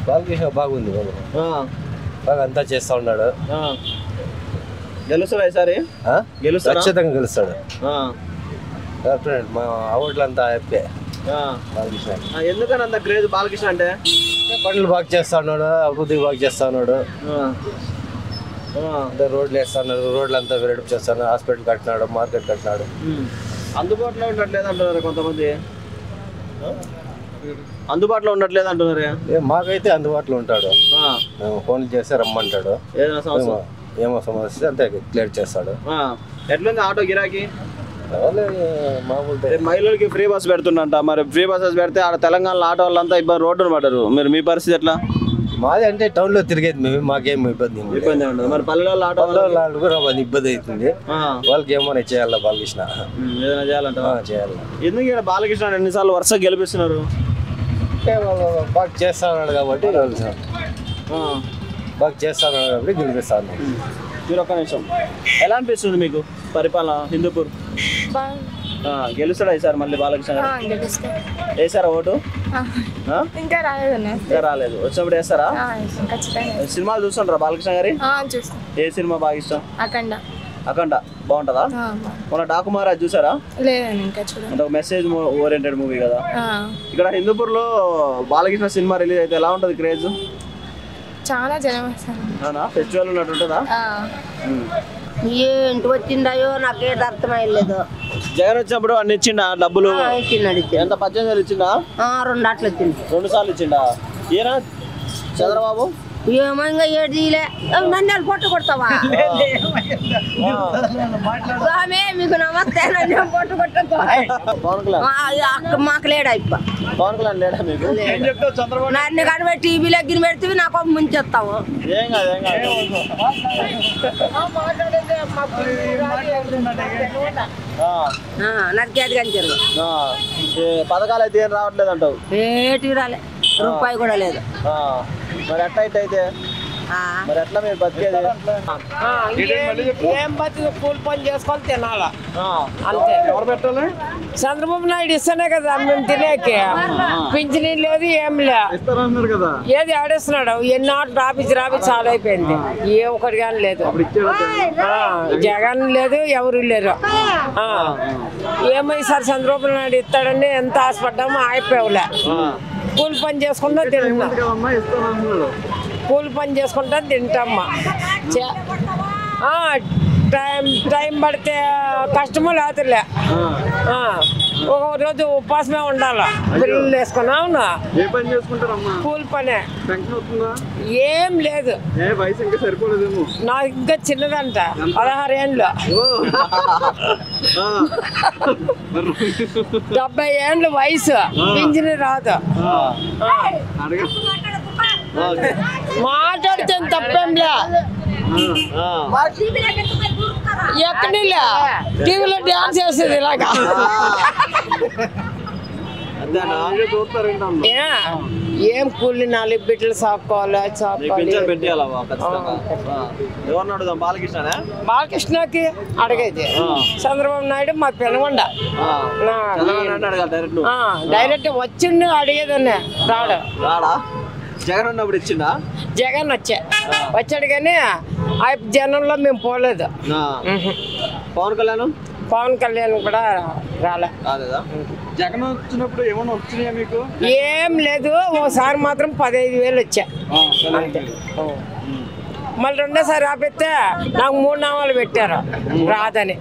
బాలకృష్ణ బాగుంది బాగా అంతా చేస్తా ఉన్నాడు. గెలుస్తాడా ఈసారి? గెలుస్తాడా? ఖచ్చితంగా గెలుస్తాడు. మా ఓట్లంతా హ్యాపీ బాలకృష్ణ. ఎందుకని అంత క్రేజ్ బాలకృష్ణ అంటే? పనులు బాగా చేస్తా ఉన్నాడు, అభివృద్ధి బాగా చేస్తా ఉన్నాడు. రోడ్లు వేస్తా ఉన్నారు, రోడ్లు అంతా వెరడుపు చేస్తాను, హాస్పిటల్ కట్టినాడు, మార్కెట్ కట్టినాడు. అందుబాటులో ఉండట్లేదు అంటున్నారు కొంతమంది. అందుబాటులో ఉండట్లేదు అంటున్నారు. మాకైతే అందుబాటులో ఉంటాడు, ఫోన్లు చేస్తే రమ్మంటాడు. ఏమో సమస్య అంతే క్లియర్ చేస్తాడు. ఎట్లుంది ఆటో గిరాకీ? మామూలు మహిళలకి ఫ్రీ బస్ పెడుతుండంట. మరి ఫ్రీ బస్సెస్ పెడితే ఆడ తెలంగాణలో ఆటో వాళ్ళంతా ఇబ్బంది రోడ్డును పడ్డారు. మీరు మీ పరిస్థితి ఎట్లా? మాది అంటే టౌన్ లో తిరిగేది మేము, మాకేం ఇబ్బంది ఉండదు. మరి పల్లెల్లో ఆటో వాళ్ళు కూడా ఇబ్బంది అవుతుంది. వాళ్ళకి ఏమైనా చేయాలా బాలకృష్ణ? ఏదైనా చేయాలంట చేయాలి. ఎందుకు ఇక్కడ బాలకృష్ణ ఎన్నిసార్లు వరుసగా గెలిపిస్తున్నారు? వాళ్ళు బాగా చేస్తా ఉన్నాడు కాబట్టి బాగా చేస్తా ఉన్నాడు కాబట్టి గెలిపిస్తాను. మీరు ఒక్క నిమిషం, ఎలా అనిపిస్తుంది మీకు పరిపాలన హిందూపూర్? గెలుస్తాడా ఈసారి మళ్ళీ బాలకృష్ణ? వేసారా ఓటు? ఇంకా రాలేదు. వచ్చినప్పుడు వేస్తారా? సినిమాలు చూస్తుంటారా బాలకృష్ణ గారి? ఏ సినిమా బాగా ఇష్టం? అఖండ బాగుంటుందా? మన డాకుమారాజ్ చూసారా? అంటే ఒక మెసేజ్ ఓరియంటెడ్ మూవీ కదా. ఇక్కడ హిందూపూర్ లో బాలకృష్ణ సినిమా రిలీజ్ అయితే ఎలా ఉంటది క్రేజ్? చాలా జనం. ఫెస్టివల్ ఉన్నట్టు ఉంటుందా? ఏంటి వచ్చిండాయో నాకేది అర్థమయ్యలేదు. జగన్ వచ్చినప్పుడు అన్ని ఇచ్చిండా డబ్బులు? ఎంత 18,000 ఇచ్చిండా? 2 అట్లా వచ్చింది. 2 సార్లు ఇచ్చిండా? ఈయన చంద్రబాబు ఏమో ఇంకా ఏడు నన్ను పొట్టు కొడతావా? మీకు నమస్తే, నన్ను పొట్టు కొట్టా. మాకు లేడా ఇప్ప పవన్ కళ్యాణ్ లేడా మీకు? నన్ను కనిపెట్టి టీవీలో గిన్నె పెడితే నాకు ముంచేస్తాము. నరికేది కానీ జరుగు. పథకాలు అయితే ఏం రావట్లేదు అంటావు? ఏటి రాలే, రూపాయి కూడా లేదు. మరి ఎట్లా అయితే మరి ఎట్లా మీరు బతికేది? ఏం బతికి కూలి పని చేసుకొని తినాలా అంతే. ఎవరు పెట్టాలి? చంద్రబాబు నాయుడు ఇస్తానే కదా మేము తినేకి. పింఛనీ లేదు, ఏం లేదు. కదా ఏది ఆడేస్తున్నాడు? ఎన్ని ఆటలు రాపించి చాలా అయిపోయింది. ఏ ఒకటి కానీ లేదు. జగన్ లేదు, ఎవరు లేరు. ఏమో ఈసారి చంద్రబాబు నాయుడు ఇస్తాడని ఎంత ఆశపడ్డామో అయిపోయావులే. కూలి పని చేసుకుంటా తింటున్నా, కూలి పని చేసుకుంటా తింటామ్మా. టైం పడితే కష్టమో లేదులే. ఒక రోజు ఉపాసమే ఉండాలి. పిల్లలు వేసుకున్నా. అవునా, కూలి పనే. ఏం లేదు, నాకు ఇంకా చిన్నదంట, 16 ఏళ్ళు. 70 ఏళ్ళు వయసు, పింఛన్ రాదు. మాట్లాడితే తప్పేంలే. ఎక్కడిలే టీవీలో డాన్స్ చేసేది ఇలాగా. ఏం కూలి 4 బిడ్డలు సాపుకోవాలి. బాలకృష్ణకి అడిగేది చంద్రబాబు నాయుడు మా పెనుగొండ డైరెక్ట్ వచ్చిండు అడిగేదన్నే. రాడా? జగన్ ఉన్నప్పుడు ఇచ్చిండా? జగన్ వచ్చాడు కానీ ఆ జనంలో మేము పోలేదు. పవన్ కళ్యాణ్ కూడా రాలేదా? జగన్ వచ్చినప్పుడు ఏమన్నా వచ్చినాయా మీకు? ఏం లేదు. ఓసారి మాత్రం 15,000 వచ్చా అంతే. మళ్ళీ రెండోసారి ఆపితే నాకు 3 నామాలు పెట్టారు రాదని.